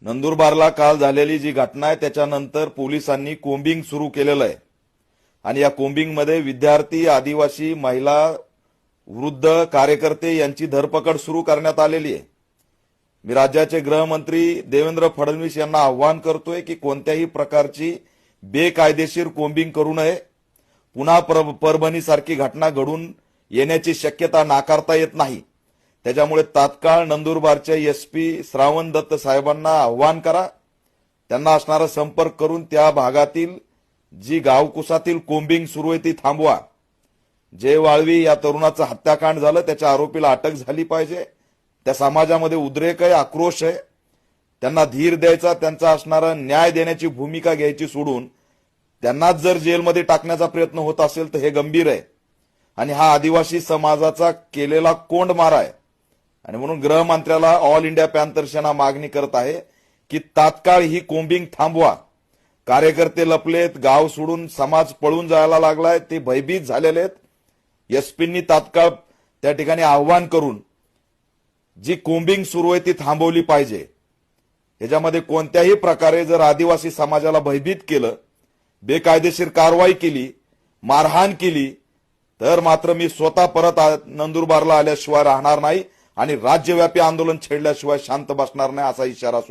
नंदुरबारला काल झालेली जी घटना आहे त्याच्यानंतर पोलिसांनी कोम्बिंग सुरू केलेलं आहे आणि या कोम्बिंगमध्ये विद्यार्थी, आदिवासी, महिला, वृद्ध कार्यकर्ते यांची धरपकड सुरू करण्यात आलेली आहे। मी राज्याचे गृहमंत्री देवेंद्र फडणवीस यांना आवाहन करतोय की कोणत्याही प्रकारची बेकायदेशीर कोम्बिंग करू नये। पुन्हा परभणीसारखी घटना घडून येण्याची शक्यता नाकारता येत नाही। त्याच्यामुळे तात्काळ नंदुरबारच्या एसपी श्रावण दत्त साहेबांना आवाहन करा, त्यांना असणारा संपर्क करून त्या भागातील जी गावकुसातील कोम्बिंग सुरू आहे ती थांबवा। जय वाळवी या तरुणाचं हत्याकांड झालं, त्याच्या आरोपीला अटक झाली पाहिजे। त्या समाजामध्ये उद्रेक आहे, आक्रोश आहे, त्यांना धीर द्यायचा, त्यांचा असणारा न्याय देण्याची भूमिका घ्यायची सोडून त्यांनाच जर जेलमध्ये टाकण्याचा प्रयत्न होत असेल तर हे गंभीर आहे आणि हा आदिवासी समाजाचा केलेला कोंडमारा आहे। आणि म्हणून गृहमंत्र्याला ऑल इंडिया पॅंथर सेना मागणी करत आहे की तात्काळ ही कोम्बिंग थांबवा। कार्यकर्ते लपलेत, गाव सोडून समाज पळून जायला लागलाय, ते भयभीत झालेले आहेत। एसपींनी तात्काळ त्या ठिकाणी आव्हान करून जी कोम्बिंग सुरू आहे ती थांबवली पाहिजे। याच्यामध्ये कोणत्याही प्रकारे जर आदिवासी समाजाला भयभीत केलं, बेकायदेशीर कारवाई केली, मारहाण केली तर मात्र मी स्वतः परत नंदुरबारला आल्याशिवाय राहणार नाही आणि राज्यव्यापी आंदोलन छेडल्याशिवाय शांत बसणार नाही असा इशारा